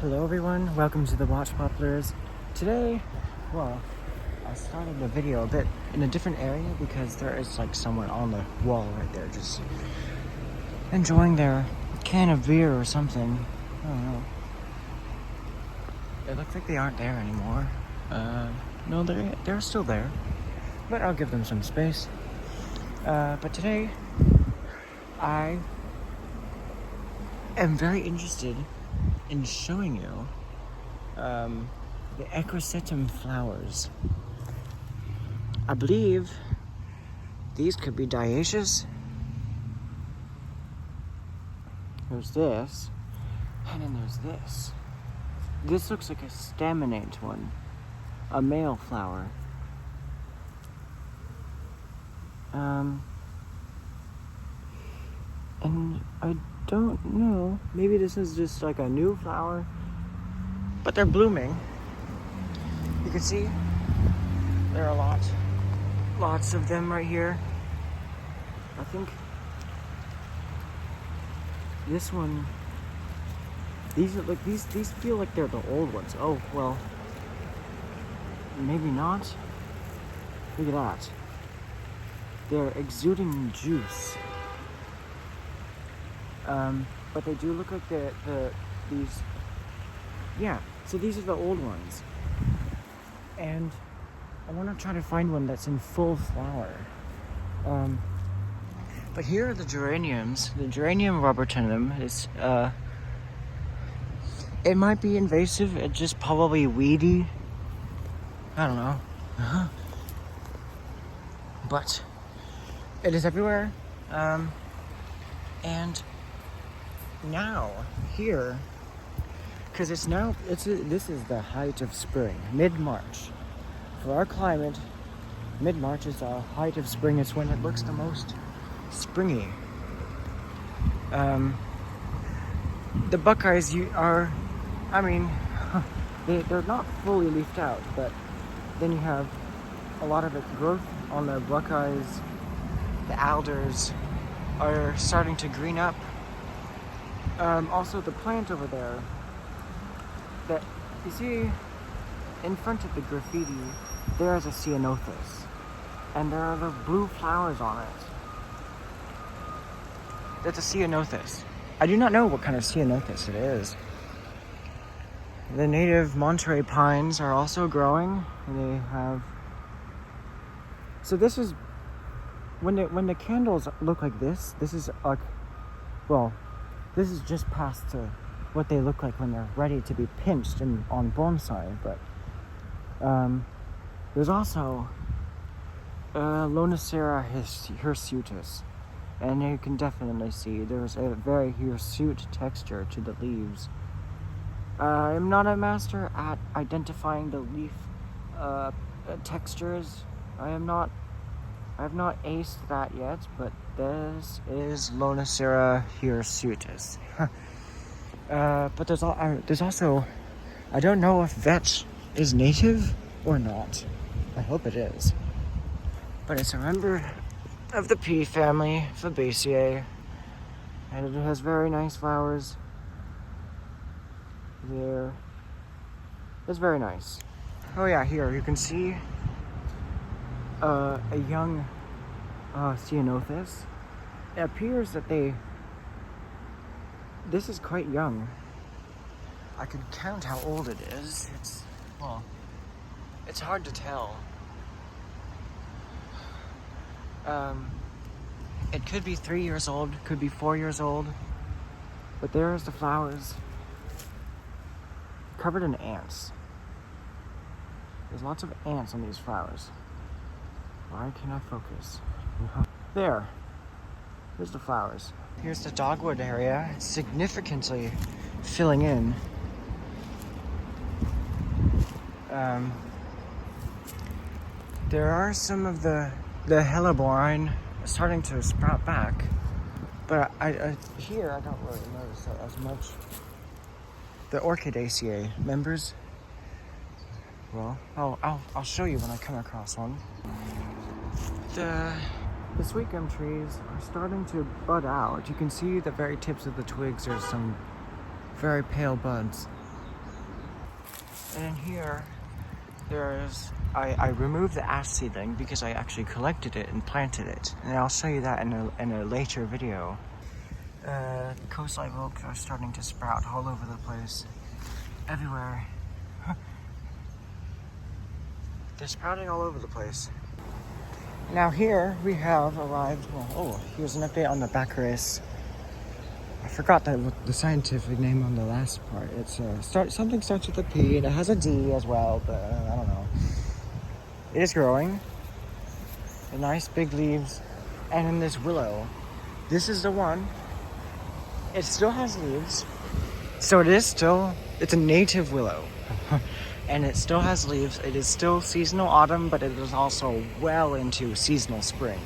Hello everyone, welcome to the Watch Poplars. Today, well, I started the video a bit in a different area because there is like someone on the wall right there just enjoying their can of beer or something. I don't know. It looks like they aren't there anymore. No, they're still there, but I'll give them some space. But today, I am very interested in showing you the equisetum flowers. I believe these could be dioecious. There's this, and then there's this. This looks like a staminate one, a male flower. And I don't know, maybe this is just like a new flower, but they're blooming. You can see there are lots of them right here. I think this one, these are like these feel like they're the old ones. Oh well, maybe not. Look at that, they're exuding juice. But they do look like these, yeah, so these are the old ones. And I want to try to find one that's in full flower. But here are the geraniums. The geranium rubbertenum is, it might be invasive, it's just probably weedy. I don't know. But it is everywhere. And now here, because this is the height of spring, mid-March. For our climate, mid-March is the height of spring. It's when it looks the most springy. The buckeyes they're not fully leafed out, but then you have a lot of its growth on the buckeyes. The alders are starting to green up. Also the plant over there that you see in front of the graffiti, there is a ceanothus, and there are the blue flowers on it. That's a ceanothus. I do not know what kind of ceanothus it is. The native Monterey pines are also growing, and they have, so this is when the candles look like this is like, well, this is just past to what they look like when they're ready to be pinched on bonsai. But there's also Lonicera hirsutus, and you can definitely see there's a very hirsute texture to the leaves. I'm not a master at identifying the leaf textures. I have not aced that yet, but this is Lonicera hirsutus. But there's also, I don't know if vetch is native or not. I hope it is. But it's a member of the pea family, Fabaceae, and it has very nice flowers. It's very nice. Oh yeah, here you can see a young ceanothus. It appears that this is quite young. I could count how old it is. It's hard to tell. It could be 3 years old, could be 4 years old, but there's the flowers covered in ants. There's lots of ants on these flowers. Why can't I focus? There's the flowers. Here's the dogwood area, significantly filling in. There are some of the helleborine starting to sprout back, but here I don't really notice that as much. The Orchidaceae members, well, I'll show you when I come across one. The sweet gum trees are starting to bud out. You can see the very tips of the twigs. There's some very pale buds. And in here, I removed the ash seedling because I actually collected it and planted it. And I'll show you that in a later video. Coastline oaks are starting to sprout all over the place. Everywhere. They're sprouting all over the place. Now here we have arrived, here's an update on the Baccharis. I forgot the scientific name on the last part. It's something starts with a P and it has a D as well, but I don't know. It is growing. The nice big leaves. And in this willow, this is the one. It still has leaves. So it's a native willow. And it still has leaves. It is still seasonal autumn, but it is also well into seasonal spring.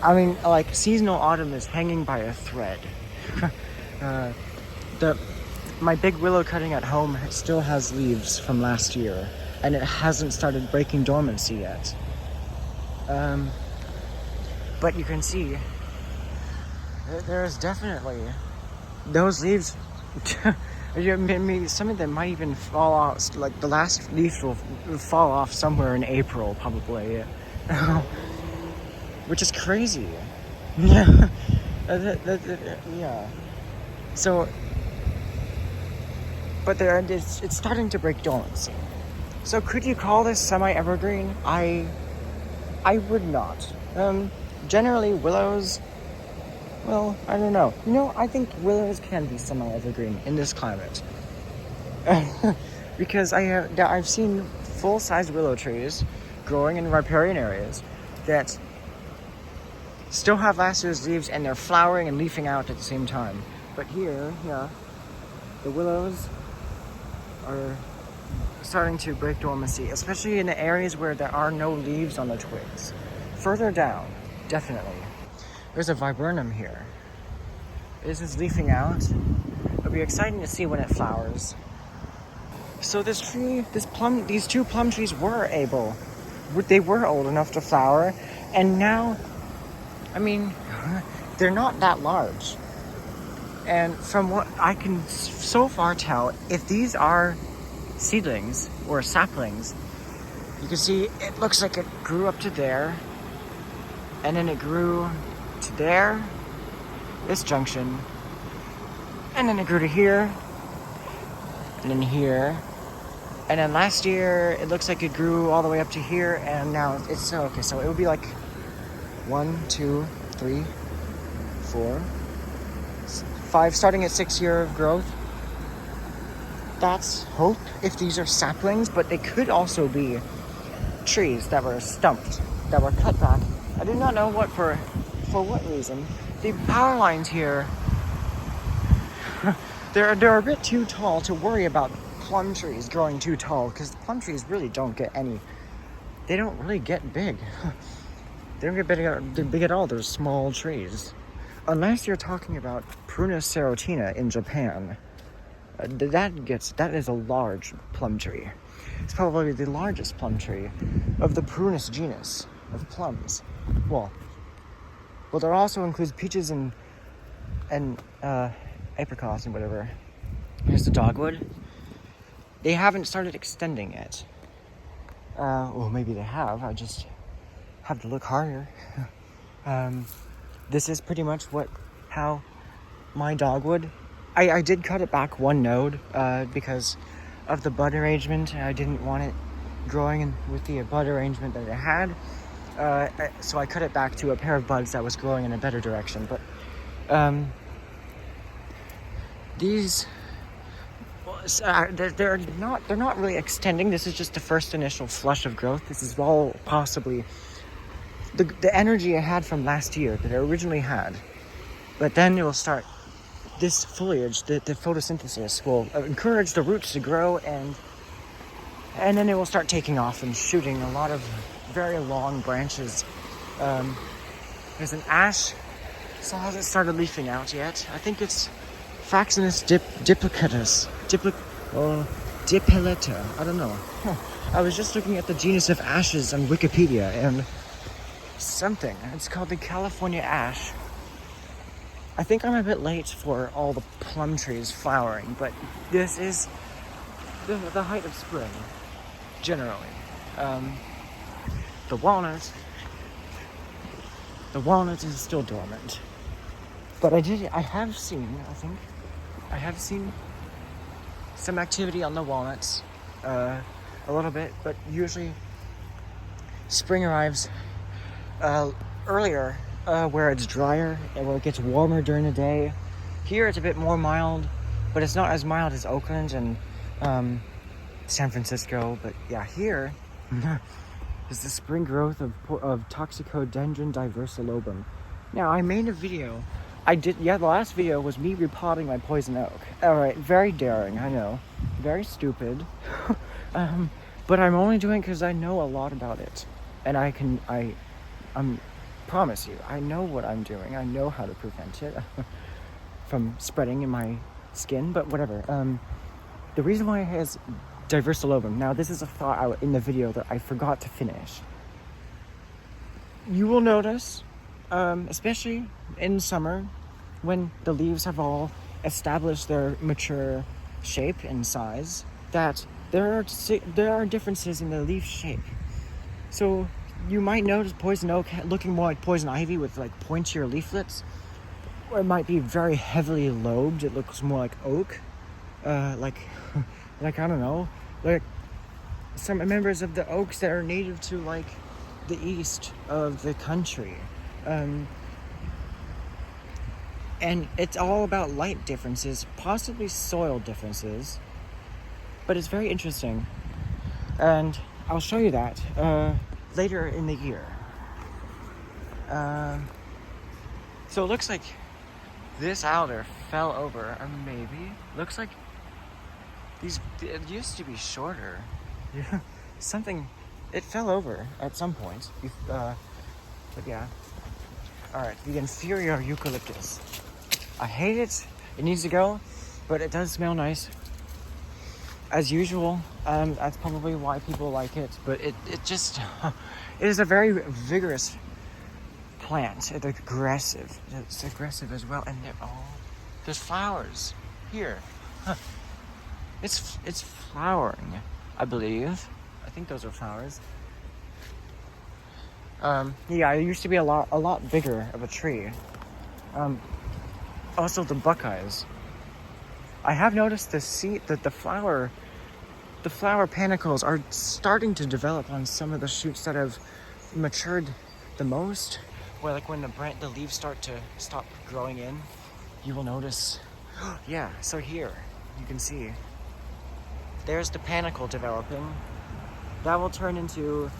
I mean, like, seasonal autumn is hanging by a thread. My big willow cutting at home still has leaves from last year, and it hasn't started breaking dormancy yet. But you can see there is definitely those leaves. Maybe some of them might even fall off. Like the last leaf will fall off somewhere in April, probably. Which is crazy. Yeah. Yeah. So, but it's starting to break dormancy. So could you call this semi-evergreen? I would not. Generally willows, well, I don't know. I think willows can be semi-evergreen in this climate. Because I've seen full-size willow trees growing in riparian areas that still have last year's leaves and they're flowering and leafing out at the same time. But here, the willows are starting to break dormancy, especially in the areas where there are no leaves on the twigs. Further down, definitely. There's a viburnum here. This is leafing out. It'll be exciting to see when it flowers. So these two plum trees they were old enough to flower, and now, I mean, they're not that large. And from what I can so far tell, if these are seedlings or saplings, you can see it looks like it grew up to there, and then it grew to there, this junction, and then it grew to here, and then here, and then last year it looks like it grew all the way up to here, and now it's okay. So it would be like 1, 2, 3, 4, 5, starting at 6 year of growth. That's hope if these are saplings, but they could also be trees that were stumped, that were cut back. I do not know for what reason. The power lines here, they're a bit too tall to worry about plum trees growing too tall, because plum trees really don't really get big. They don't get big at all. They're small trees. Unless you're talking about Prunus serotina in Japan. That is a large plum tree. It's probably the largest plum tree of the Prunus genus of plums. Well, there also includes peaches and apricots and whatever. Here's the dogwood. They haven't started extending yet. Well, maybe they have. I just have to look harder. This is pretty much how my dogwood. I did cut it back one node because of the bud arrangement. I didn't want it growing with the bud arrangement that it had. So I cut it back to a pair of buds that was growing in a better direction. But these, they're not really extending. This is just the first initial flush of growth. This is all possibly the energy I had from last year that I originally had. But then it will start. This foliage, the photosynthesis, will encourage the roots to grow, and then it will start taking off and shooting a lot of very long branches. There's an ash. So hasn't started leafing out yet. I think it's Fraxinus dipilata. I don't know. I was just looking at the genus of ashes on Wikipedia, and it's called the California ash. I think I'm a bit late for all the plum trees flowering, but this is the height of spring, generally. The walnut is still dormant. But I have seen some activity on the walnuts, a little bit, but usually spring arrives earlier, where it's drier and where it gets warmer during the day. Here it's a bit more mild, but it's not as mild as Oakland and San Francisco. But yeah, here is the spring growth of Toxicodendron diversilobum. Now, I made a video. The last video was me repotting my poison oak. Alright, very daring, I know. Very stupid. But I'm only doing it because I know a lot about it. And I'm promise you, I know what I'm doing. I know how to prevent it from spreading in my skin, but whatever. The reason why it has diversilobum. Now, this is a thought out in the video that I forgot to finish. You will notice, especially in summer, when the leaves have all established their mature shape and size, that there are differences in the leaf shape. So you might notice poison oak looking more like poison ivy with like pointier leaflets, or it might be very heavily lobed. It looks more like oak, like I don't know, like some members of the oaks that are native to like the east of the country. And it's all about light differences, possibly soil differences, but it's very interesting. And I'll show you that later in the year. So it looks like this alder fell over, or maybe. Looks like it used to be shorter. It fell over at some point. But yeah. Alright, the inferior eucalyptus. I hate it. It needs to go, but it does smell nice. As usual, that's probably why people like it. But it just, it is a very vigorous plant. It's aggressive. It's aggressive as well. And there's flowers here. It's flowering, I believe. I think those are flowers. Yeah, it used to be a lot bigger of a tree. Also the buckeyes. I have noticed the flower panicles are starting to develop on some of the shoots that have matured the most. Where like when the leaves stop growing in, you will notice. Yeah, so here you can see. There's the panicle developing. That will turn into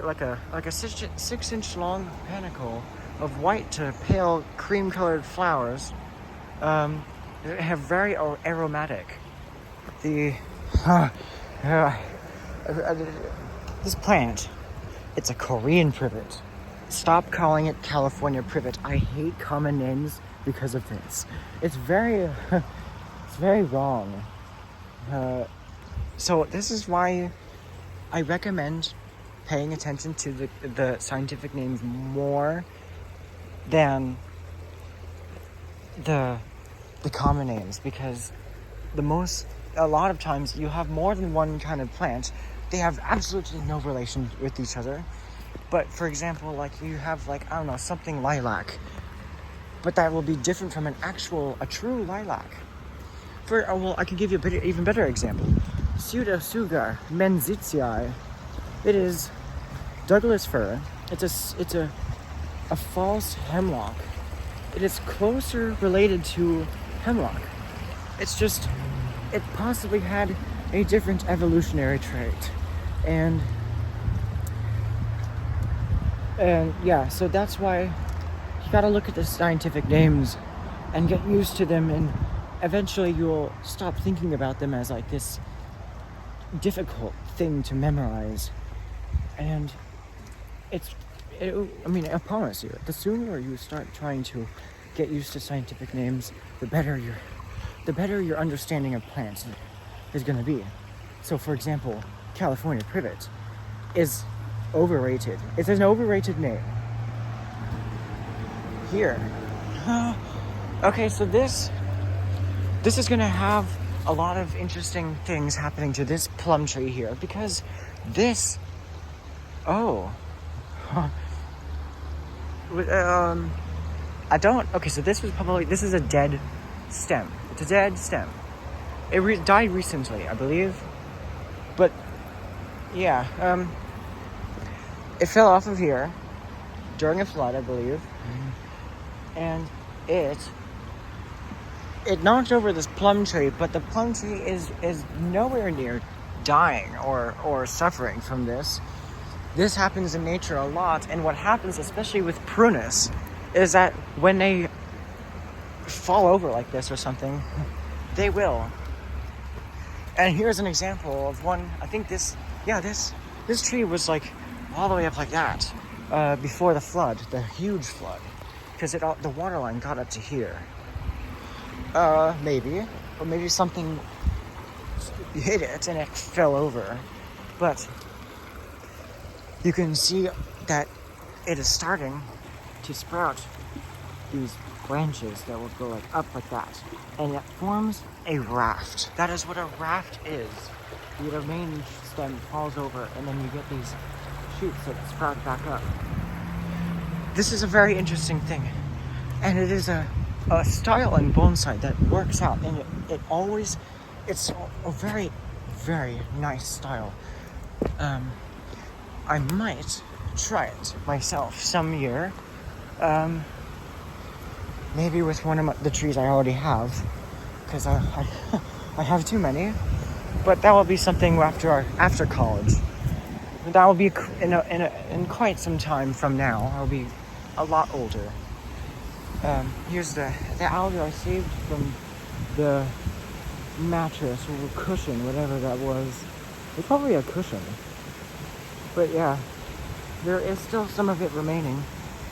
like a 6-inch long panicle of white to pale cream colored flowers. They have very aromatic. This plant, it's a Korean privet. Stop calling it California privet. I hate common names because of this. It's very wrong. So this is why I recommend paying attention to the scientific names more than the common names, because a lot of times you have more than one kind of plant. They have absolutely no relation with each other. But for example, like you have like, I don't know, something lilac, but that will be different from a true lilac. I can give you even better example. Pseudotsuga menzitii. It is Douglas fir. It's a false hemlock. It is closer related to hemlock. It's just, it possibly had a different evolutionary trait. And yeah, so that's why you gotta look at the scientific names and get used to them, and eventually you'll stop thinking about them as like this difficult thing to memorize. And I promise you, the sooner you start trying to get used to scientific names, the better your understanding of plants is going to be. So for example, California privet is overrated. It's an overrated name. Here. Okay, so this is going to have a lot of interesting things happening to this plum tree here because this. Oh. I don't. Okay, so this is a dead stem. It's a dead stem. It died recently, I believe. But yeah, it fell off of here during a flood, I believe, and it knocked over this plum tree. But the plum tree is nowhere near dying or suffering from this. This happens in nature a lot, and what happens, especially with prunus, is that when they fall over like this or something, they will. And here's an example of one. I think this tree was like all the way up like that before the flood, the huge flood, because the water line got up to here. Maybe, or maybe something hit it and it fell over, but you can see that it is starting to sprout these branches that will go like up like that, and it forms a raft. That is what a raft is. The main stem falls over, and then you get these shoots that sprout back up. This is a very interesting thing, and it is a style in bonsai that works out, and it's a very, very nice style. I might try it myself some year. Maybe with one of the trees I already have, because I have too many. But that will be something after college. That will be in quite some time from now. I'll be a lot older. Here's the algae I saved from the mattress or cushion, whatever that was. It's probably a cushion. But yeah, there is still some of it remaining,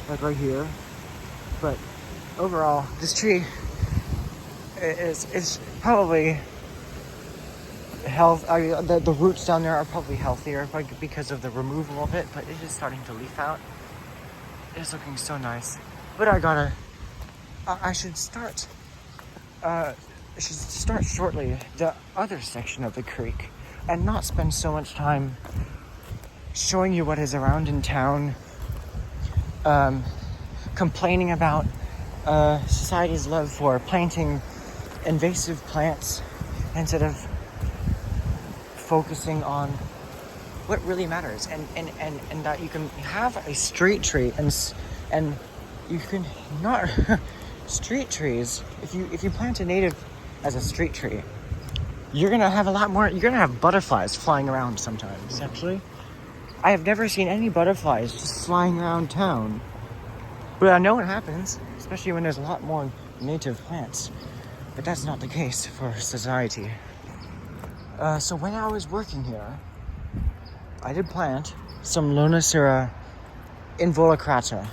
like right here. But overall, this tree is probably the roots down there are probably healthier because of the removal of it, but it is starting to leaf out. It's looking so nice. But I should start shortly the other section of the creek and not spend so much time showing you what is around in town, complaining about society's love for planting invasive plants instead of focusing on what really matters, and that you can have a street tree and you can not street trees. If you plant a native as a street tree, you're gonna have a lot more. You're gonna have butterflies flying around sometimes. Actually, I have never seen any butterflies just flying around town, but I know it happens, especially when there's a lot more native plants. But that's not the case for society. So when I was working here, I did plant some Lonicera involucrata,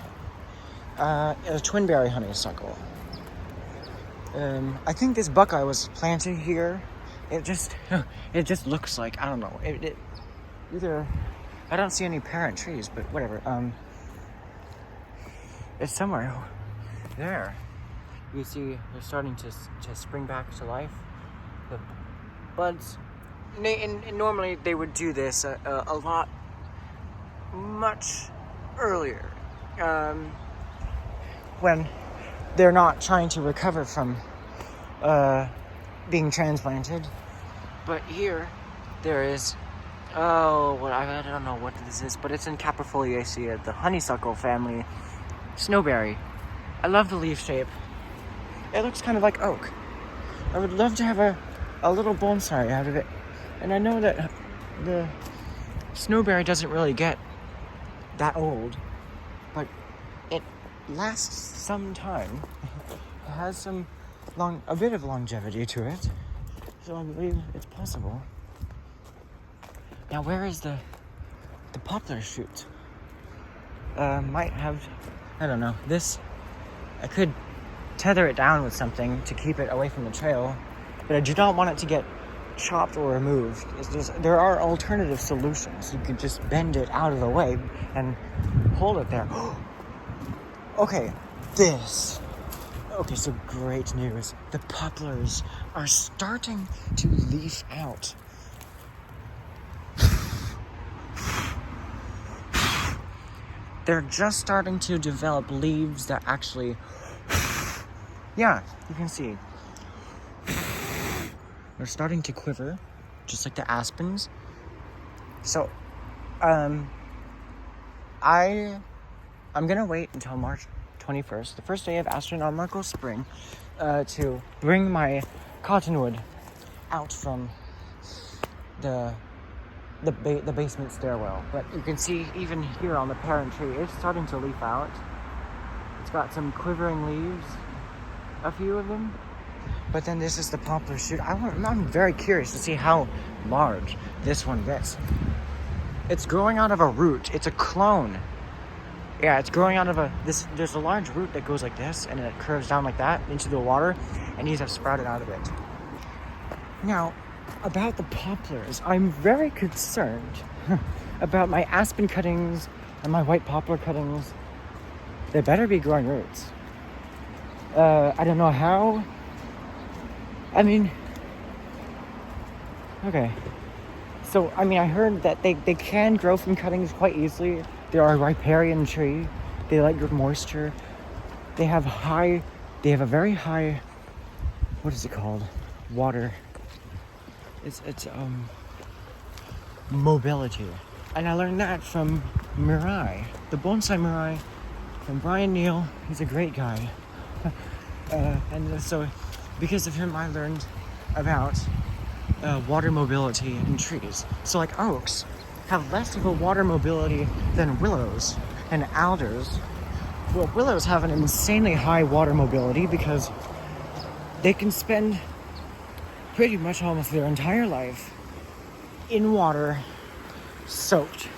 a twinberry honeysuckle. I think this buckeye was planted here. It just looks like, I don't know. Either I don't see any parent trees, but whatever. It's somewhere there. You see, they're starting to spring back to life. The buds. And normally they would do this a lot much earlier, when they're not trying to recover from being transplanted. But here there is I don't know what this is, but it's in Caprifoliaceae, the honeysuckle family snowberry. I love the leaf shape. It looks kind of like oak. I would love to have a little bonsai out of it. And I know that the snowberry doesn't really get that old, but it lasts some time. It has a bit of longevity to it, so I believe it's possible. Now, where is the poplar shoot? Might have, I don't know. I could tether it down with something to keep it away from the trail, but I do not want it to get chopped or removed. There are alternative solutions. You could just bend it out of the way and hold it there. Okay, so great news. The poplars are starting to leaf out. They're just starting to develop leaves that actually, yeah, you can see. They're starting to quiver, just like the aspens. So, I'm gonna wait until March 21st, the first day of astronomical spring, to bring my cottonwood out from the basement stairwell. But you can see even here on the parent tree, it's starting to leaf out. It's got some quivering leaves, a few of them. But then this is the poplar shoot. I'm very curious to see how large this one gets. It's growing out of a root. It's a clone. Yeah, it's growing out of there's a large root that goes like this, and it curves down like that into the water, and these have sprouted out of it. Now, about the poplars, I'm very concerned about my aspen cuttings and my white poplar cuttings. They better be growing roots. I don't know how. I mean, okay. So, I mean, I heard that they can grow from cuttings quite easily. They are a riparian tree. They like good moisture. They have a very high, what is it called? Water. It's mobility. And I learned that from Mirai, the bonsai Mirai, from Brian Neal. He's a great guy. And so, because of him, I learned about water mobility in trees. So like oaks have less of a water mobility than willows and alders. Well, willows have an insanely high water mobility because they can spend pretty much almost their entire life in water, soaked.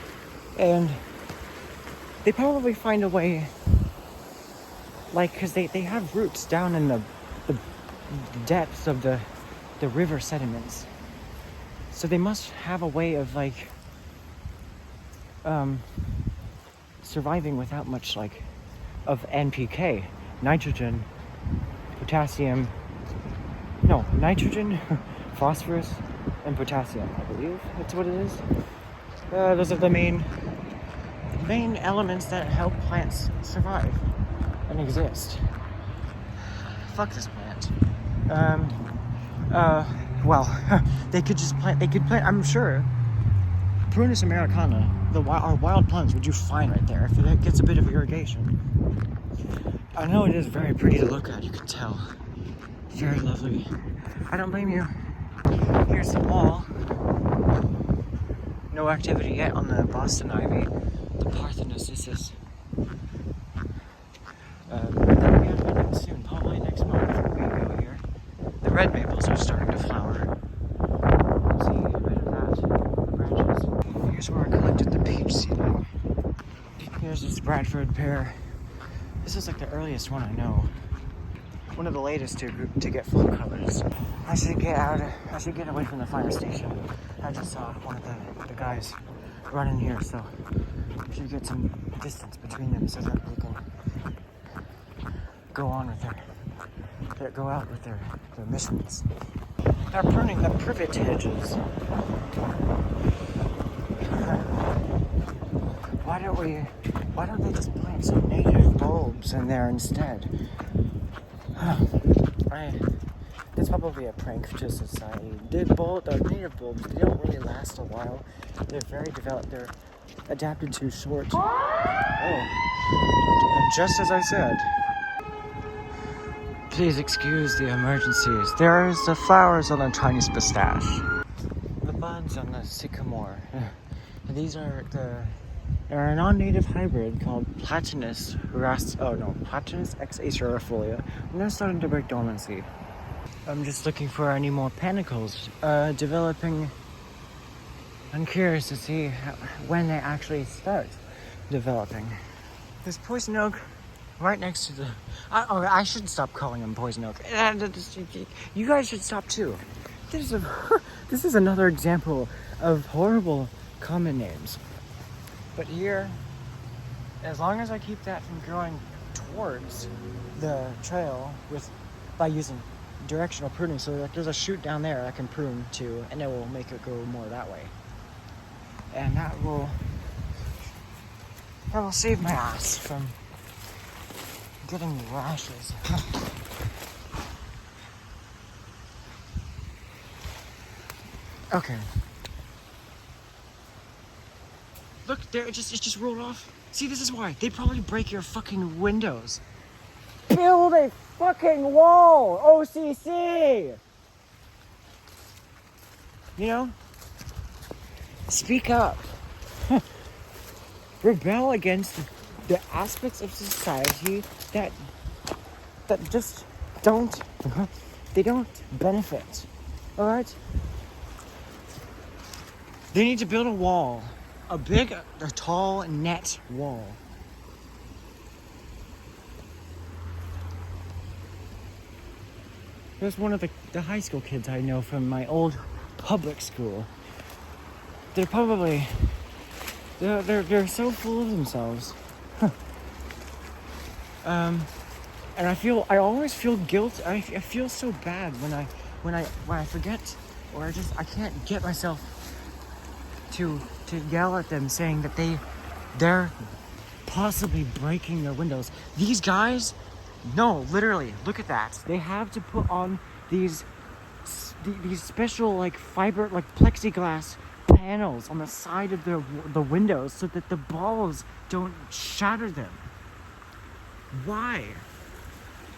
And they probably find a way, like, because they have roots down in the depths of the river sediments. So they must have a way of, like, surviving without much, like, of NPK, nitrogen, potassium, phosphorus, and potassium, I believe that's what it is. Those are the main elements that help plants survive and exist. Fuck this plant. Well, they could plant, I'm sure, Prunus americana, our wild plants would do fine right there if it gets a bit of irrigation. I know it is very pretty to look at, you can tell. Very lovely. I don't blame you. Here's the wall. No activity yet on the Boston ivy. The Parthenocissus. But then we have one soon, probably next month. We go here. The red maples are starting to flower. See a bit of that. Branches. Here's where I collected the peach seedling. Here's this Bradford pear. This is like the earliest one I know. One of the latest to get full colors. I should get away from the fire station. I just saw one of the guys running here, so I should get some distance between them so that they can go out with their missions. They're pruning the privet hedges. Why don't they just plant some native bulbs in there instead? It's probably a prank to society. The native bulbs, they don't really last a while. They're very developed. They're adapted to short. Oh, and just as I said. Please excuse the emergencies. There's the flowers on the Chinese pistache. The buds on the sycamore. These are they're a non-native hybrid called Platanus X acerifolia. And they're starting to break dormancy. I'm just looking for any more panicles developing. I'm curious to see when they actually start developing. There's poison oak right next to the... I should stop calling them poison oak. You guys should stop too. This is another example of horrible common names. But here, as long as I keep that from growing towards the trail by using directional pruning. So like there's a chute down there I can prune to, and it will make it go more that way. And that will save my ass from getting rashes. Okay. Look, there it just rolled off. See, this is why. They probably break your fucking windows. Build a fucking wall, OCC! You know? Speak up. Rebel against the aspects of society that just don't benefit. Alright? They need to build a wall. A tall net wall. There's one of the high school kids I know from my old public school. They're probably they're so full of themselves. And I always feel guilt. I feel so bad when I forget, or I can't get myself to yell at them saying that they're possibly breaking their windows. These guys, no, literally, look at that. They have to put on these special like fiber, like plexiglass panels on the side of the windows so that the balls don't shatter them. Why?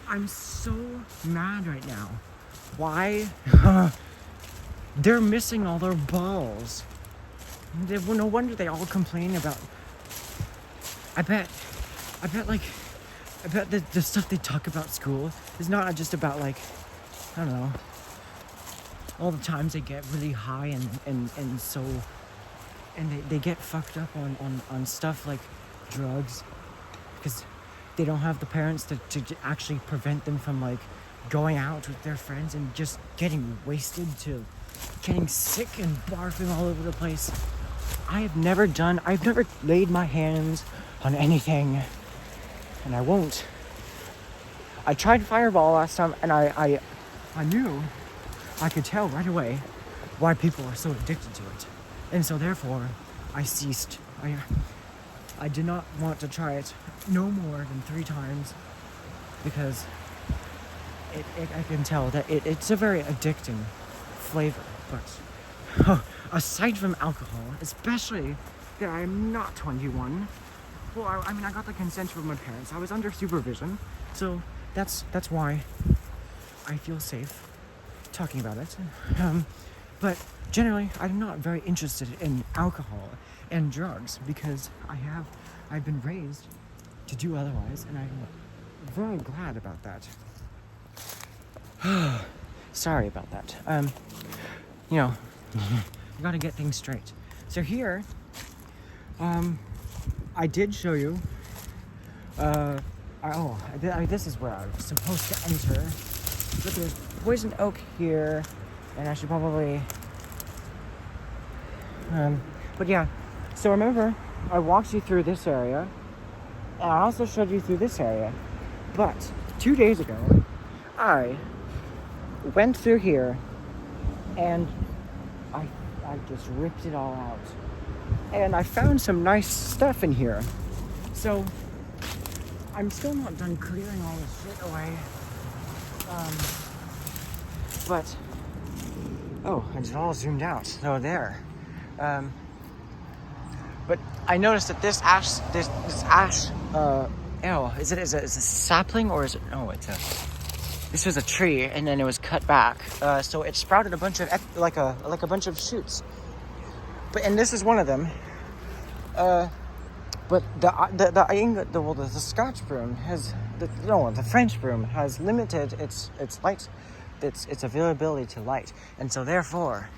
I'm so mad right now. Why? They're missing all their balls. No wonder they all complain about. I bet the stuff they talk about school is not just about like, I don't know, all the times they get really high and so, and they get fucked up on stuff like drugs because they don't have the parents to actually prevent them from like going out with their friends and just getting wasted to getting sick and barfing all over the place. I've never laid my hands on anything, and I won't. I tried Fireball last time, and I knew, I could tell right away why people are so addicted to it. And so therefore, I ceased. I did not want to try it no more than 3 times, because I can tell that it's a very addicting flavor. But aside from alcohol, especially that I'm not 21, well, I mean, I got the consent from my parents. I was under supervision, so that's why I feel safe talking about it. But generally, I'm not very interested in alcohol and drugs because I've been raised to do otherwise, and I'm very glad about that. Sorry about that. You know, you gotta get things straight. So here, I did show you, this is where I was supposed to enter, but there's poison oak here, and I should probably, but yeah, so remember, I walked you through this area, and I also showed you through this area, but 2 days ago, I went through here, and I just ripped it all out. And I found some nice stuff in here. So, I'm still not done clearing all this shit away. But, oh, it's all zoomed out. So there. But I noticed that this ash, is it a sapling or is it, this was a tree and then it was cut back. So it sprouted a bunch of, like a bunch of shoots. And this is one of them. But the Scotch broom the French broom has limited its light, its availability to light, and so therefore,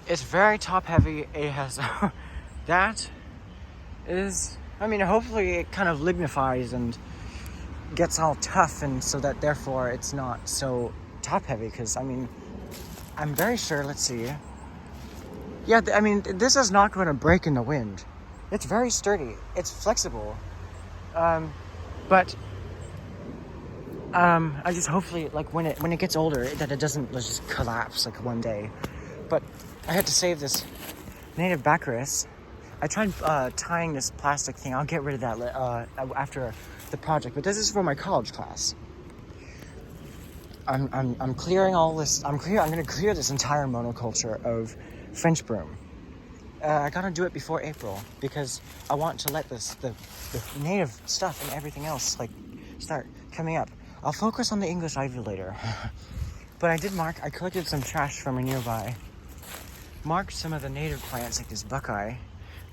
it's very top heavy. It has that is, I mean, hopefully it kind of lignifies and gets all tough, and so that therefore it's not so top heavy. Because I mean, I'm very sure. Let's see. Yeah, I mean, this is not going to break in the wind. It's very sturdy. It's flexible. But I just hopefully, like, when it gets older, that it doesn't just collapse, like, one day. But I had to save this native Baccharis. I tried tying this plastic thing. I'll get rid of that after the project, but this is for my college class. I'm clearing all this. I'm gonna clear this entire monoculture of French broom. I gotta do it before April because I want to let the native stuff and everything else like start coming up. I'll focus on the English ivy later. But I collected some trash from a nearby. Marked some of the native plants like this buckeye.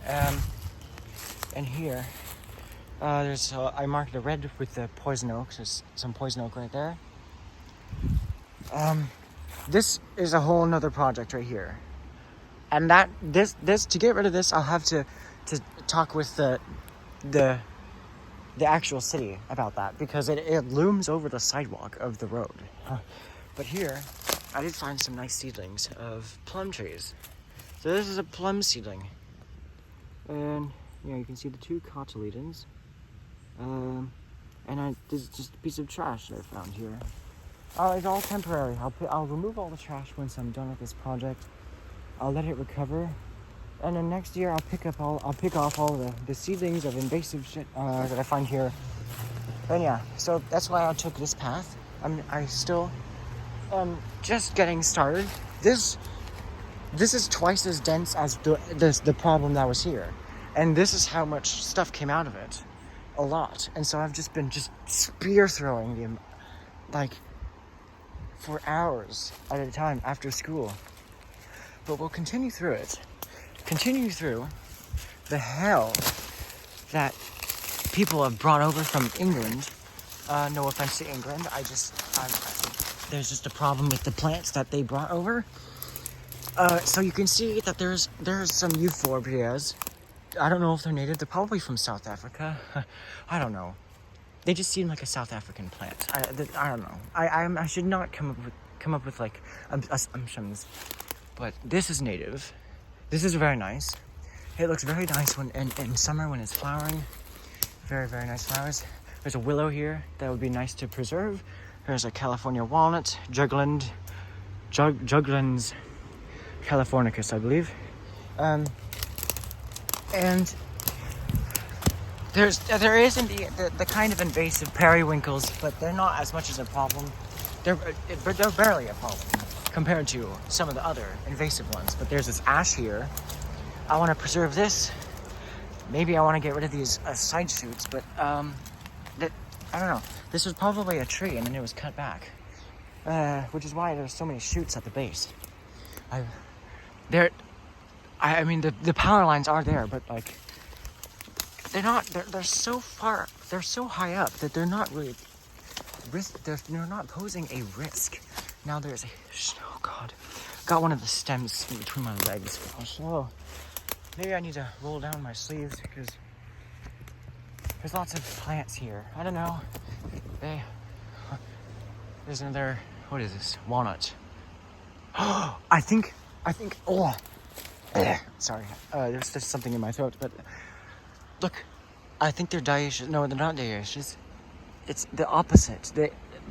And here, I marked the red with the poison oak. There's some poison oak right there. This is a whole nother project right here. And this to get rid of this, I'll have to talk with the actual city about that because it looms over the sidewalk of the road. But here, I did find some nice seedlings of plum trees. So this is a plum seedling, and you can see the two cotyledons. And this is just a piece of trash that I found here. It's all temporary. I'll remove all the trash once I'm done with this project. I'll let it recover, and then next year I'll pick off all the seedlings of invasive shit that I find here. And yeah, so that's why I took this path. I still just getting started. This is twice as dense as the problem that was here, and this is how much stuff came out of it, a lot. And so I've just been spear throwing them, like, for hours at a time after school. But we'll continue through it. Continue through the hell that people have brought over from England. No offense to England. There's just a problem with the plants that they brought over. So you can see that there's some euphorbias. I don't know if they're native. They're probably from South Africa. I don't know. They just seem like a South African plant. I don't know. I should not come up with like assumptions. But this is native. This is very nice. It looks very nice in summer when it's flowering. Very, very nice flowers. There's a willow here that would be nice to preserve. There's a California walnut, Juglans californicus, I believe. And there is indeed the kind of invasive periwinkles, but they're not as much as a problem. They're barely a problem compared to some of the other invasive ones. But there's this ash here. I want to preserve this. Maybe I want to get rid of these side shoots, but I don't know. This was probably a tree, and then it was cut back, which is why there's so many shoots at the base. The power lines are there, but like they're so far, they're so high up that they're not really they're not posing a risk. Now there's oh god, got one of the stems in between my legs. So maybe I need to roll down my sleeves because there's lots of plants here. I don't know. There's another, what is this? Walnut. I think, sorry, there's just something in my throat, but look, I think they're dioecious. No, they're not dioecious. It's the opposite.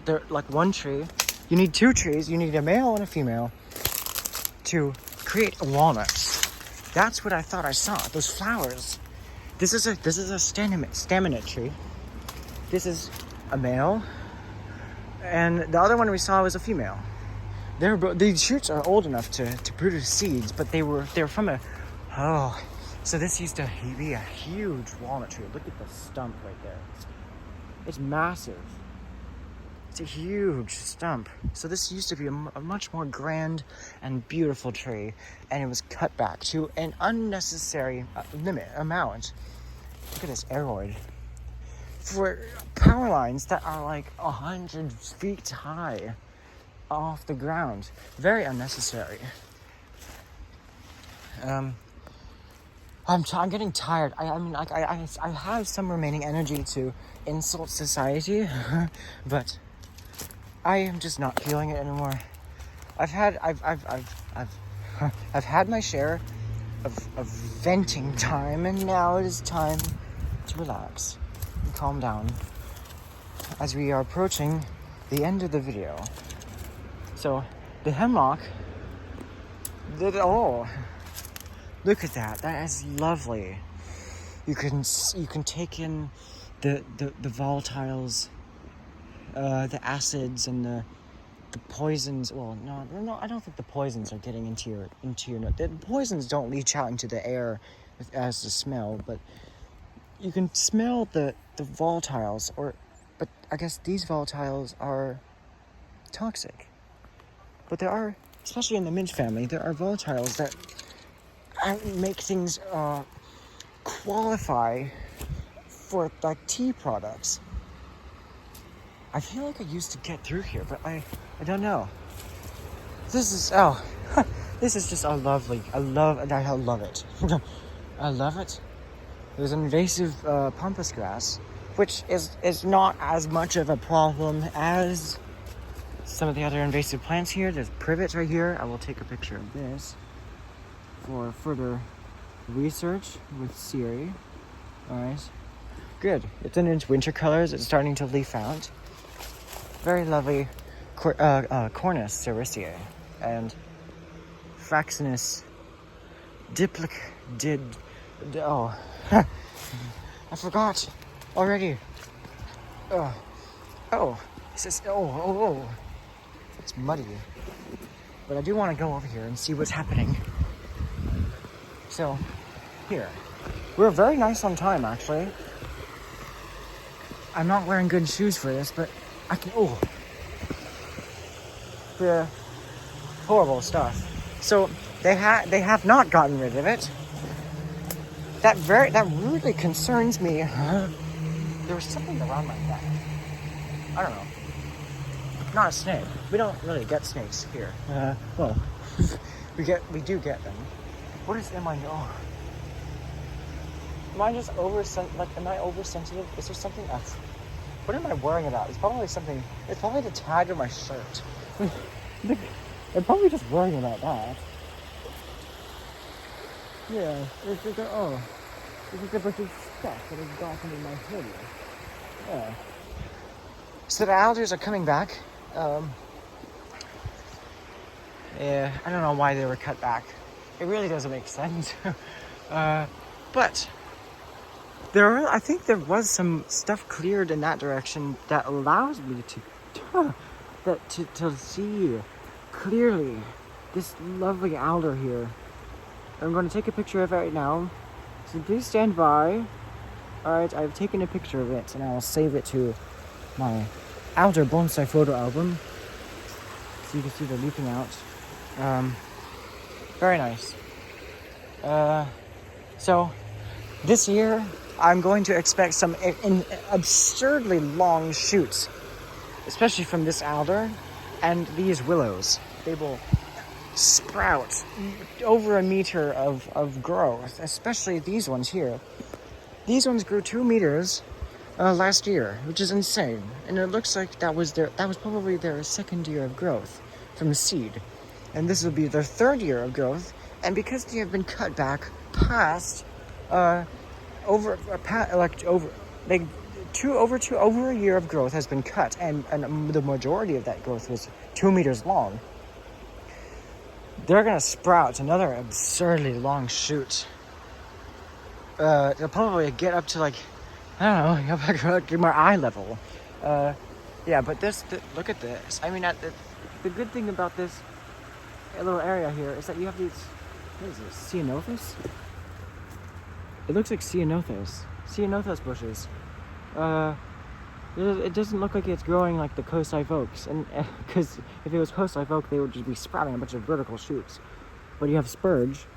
They're like one tree. You need two trees. You need a male and a female to create walnuts. That's what I thought I saw. Those flowers. This is a staminate tree. This is a male, and the other one we saw was a female. These shoots are old enough to produce seeds, but they're from so this used to be a huge walnut tree. Look at the stump right there. It's massive. It's a huge stump. So this used to be a much more grand and beautiful tree, and it was cut back to an unnecessary amount. Look at this aeroid. For power lines that are like 100 feet high off the ground. Very unnecessary. I'm getting tired. I have some remaining energy to insult society, but I am just not feeling it anymore. I've had my share of venting time, and now it is time to relax and calm down as we are approaching the end of the video. So the hemlock, oh, look at that. That is lovely. You can take in the volatiles, the acids and the poisons. Well, no, I don't think the poisons are getting into your the poisons don't leach out into the air as the smell, but you can smell the volatiles, but I guess these volatiles are toxic. But there are, especially in the mint family, there are volatiles that make things qualify for like tea products. I feel like I used to get through here, but I don't know. This is this is just I love it. I love it. There's an invasive pampas grass, which is not as much of a problem as some of the other invasive plants here. There's privet right here. I will take a picture of this for further research with Siri. Alright. Good. It's in its winter colors. It's starting to leaf out. Very lovely Cornus sericea and Fraxinus oh. I forgot already. This is it's muddy. But I do want to go over here and see what's happening. So, here. We're very nice on time, actually. I'm not wearing good shoes for this, but I can, the horrible stuff. So, they have not gotten rid of it. That really concerns me. There was something around my neck. I don't know. Not a snake. We don't really get snakes here. Well, we do get them. What is am I? Oh, am I just am I oversensitive? Is there something else? What am I worrying about? It's probably something. It's probably the tag of my shirt. I'm probably just worrying about that. Yeah, it's like a bunch of stuff that has gotten in my hood. Yeah. So the alders are coming back. Yeah, I don't know why they were cut back. It really doesn't make sense. But I think there was some stuff cleared in that direction that allows me to see clearly this lovely alder here. I'm going to take a picture of it right now. So please stand by. Alright, I've taken a picture of it and I'll save it to my alder bonsai photo album. So you can see they're leaping out. Very nice. So this year I'm going to expect some absurdly long shoots, especially from this alder and these willows. They will sprout over a meter of growth, especially these ones here. These ones grew 2 meters last year, which is insane. And it looks like that was probably their second year of growth from the seed. And this will be their third year of growth. And because they have been cut back past over a year of growth has been cut, and the majority of that growth was 2 meters long. They're gonna sprout another absurdly long shoot. They'll probably get up to I don't know, to my eye level. Yeah, but look at this. I mean, the good thing about this little area here is that you have these, what is this, ceanothus? It looks like ceanothus bushes. It doesn't look like it's growing like the coast live oaks, and because if it was coast live oak, they would just be sprouting a bunch of vertical shoots. But you have spurge,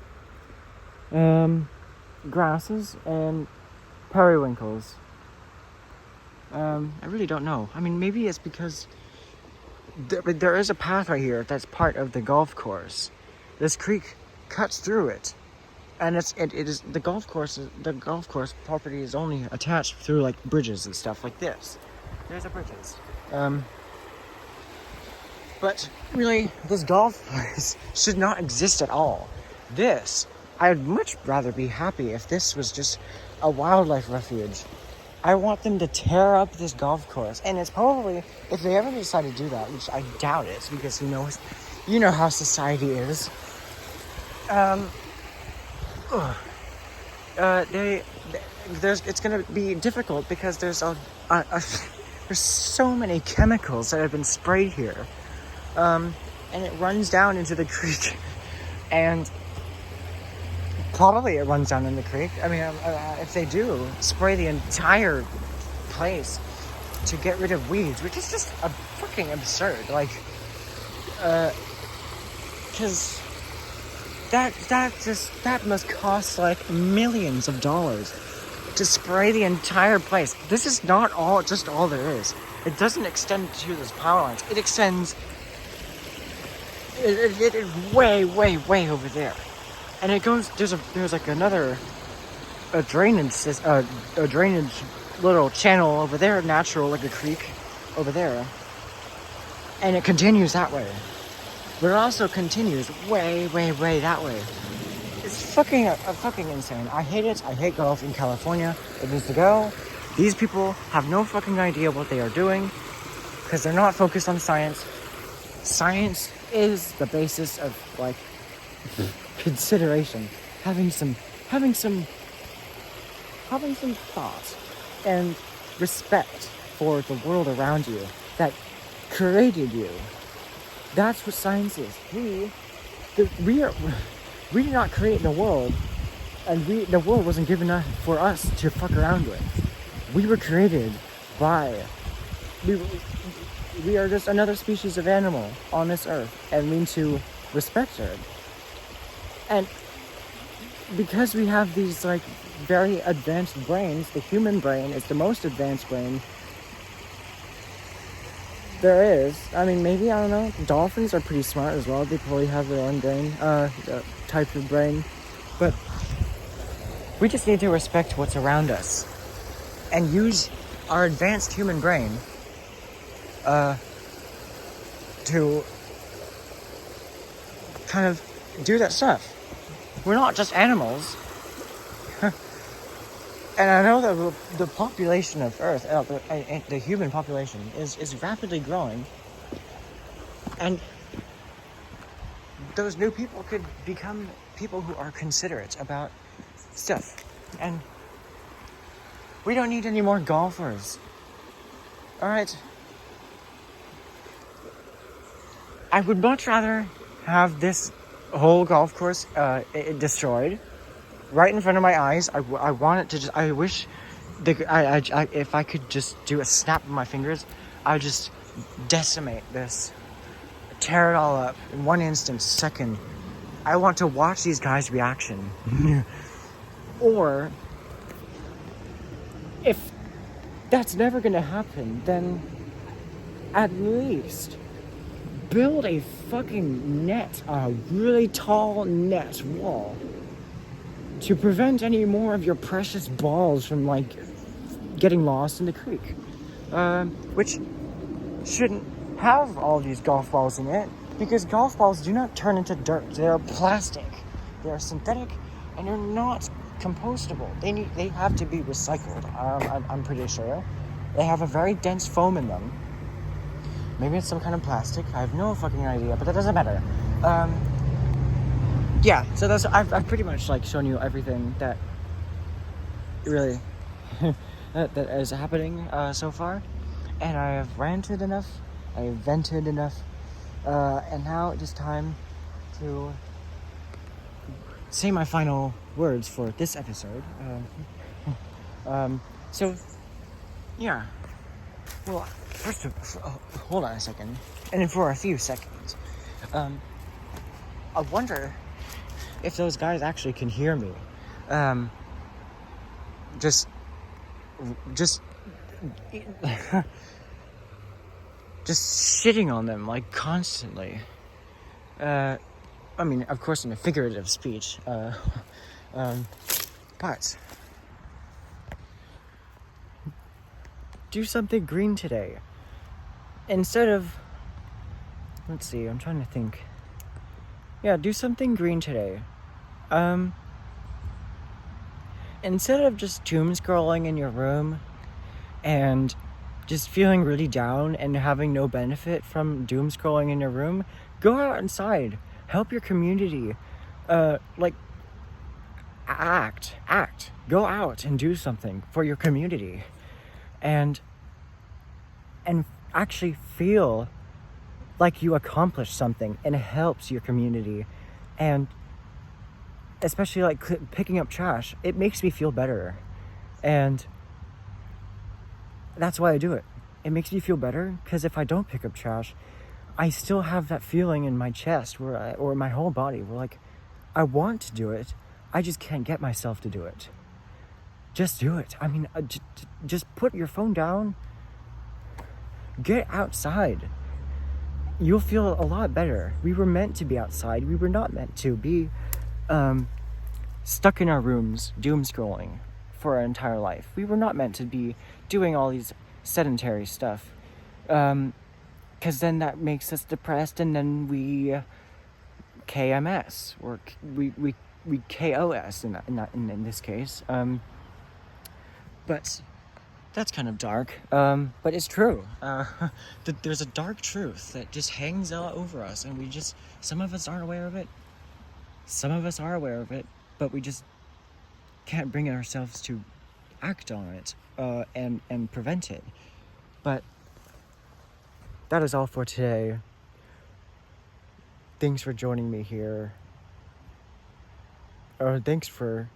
grasses, and periwinkles. I really don't know. I mean, maybe it's because there is a path right here that's part of the golf course. This creek cuts through it, and it is the golf course. The golf course property is only attached through like bridges and stuff like this. There's the bridges. But really, this golf place should not exist at all. I'd much rather be happy if this was just a wildlife refuge. I want them to tear up this golf course. And it's probably, if they ever decide to do that, which I doubt it, because you know how society is. It's gonna be difficult because there's there's so many chemicals that have been sprayed here, and it runs down into the creek, and probably it runs down in the creek. I mean, if they do spray the entire place to get rid of weeds, which is just a fucking absurd. Like, because that must cost like millions of dollars to spray the entire place. This is not all there is. It doesn't extend to those power lines. It extends it is way over there. And it goes, there's like another drainage little channel over there, natural, like a creek over there. And it continues that way. But it also continues way that way. It's fucking insane. I hate it. I hate golf in California. It needs to go. These people have no fucking idea what they are doing because they're not focused on science. Science is the basis of like consideration, having some thought and respect for the world around you that created you. That's what science is. We did not create the world, and the world wasn't given for us to fuck around with. We were created by. We are just another species of animal on this earth, and we need to respect it. And because we have these like very advanced brains, the human brain is the most advanced brain there is. I mean, maybe, I don't know, dolphins are pretty smart as well. They probably have their own brain, type of brain. But we just need to respect what's around us and use our advanced human brain to kind of do that stuff. We're not just animals. And I know that the population of Earth, the human population, is rapidly growing. And those new people could become people who are considerate about stuff. And we don't need any more golfers. Alright? I would much rather have this whole golf course destroyed right in front of my eyes. I want it to just, I wish if I could just do a snap of my fingers, I would just decimate this, tear it all up in one instant, second. I want to watch these guys' reaction. Or if that's never gonna happen, then at least build a fucking net, a really tall net wall to prevent any more of your precious balls from like getting lost in the creek, which shouldn't have all these golf balls in it, because golf balls do not turn into dirt. They're plastic, they're synthetic, and they're not compostable. They have to be recycled. I'm pretty sure they have a very dense foam in them. Maybe it's some kind of plastic. I have no fucking idea, but that doesn't matter. Yeah, so that's I've pretty much like shown you everything that really that is happening so far, and I have ranted enough, I have vented enough, and now it is time to say my final words for this episode. So yeah, well, first hold on a second, and then for a few seconds, I wonder if those guys actually can hear me. Just shitting on them like constantly. I mean, of course, in a figurative speech. But do something green today. Instead of, let's see, I'm trying to think. Yeah, do something green today. Instead of just doom scrolling in your room and just feeling really down and having no benefit from doom scrolling in your room, go out inside, help your community, like act, go out and do something for your community, and actually feel like you accomplished something and it helps your community. And especially like picking up trash, it makes me feel better, and that's why I do it. It makes me feel better because if I don't pick up trash, I still have that feeling in my chest or my whole body where like I want to do it, I just can't get myself to do it. Just do it. I mean, just put your phone down, get outside. You'll feel a lot better. We were meant to be outside. We were not meant to be stuck in our rooms doom scrolling for our entire life. We were not meant to be doing all these sedentary stuff, because then that makes us depressed, and then we KMS, or we KOS in this case. But that's kind of dark, but it's true. There's a dark truth that just hangs out over us, and some of us aren't aware of it, some of us are aware of it, but we just can't bring ourselves to act on it, and prevent it. But that is all for today. Thanks for joining me here. Thanks for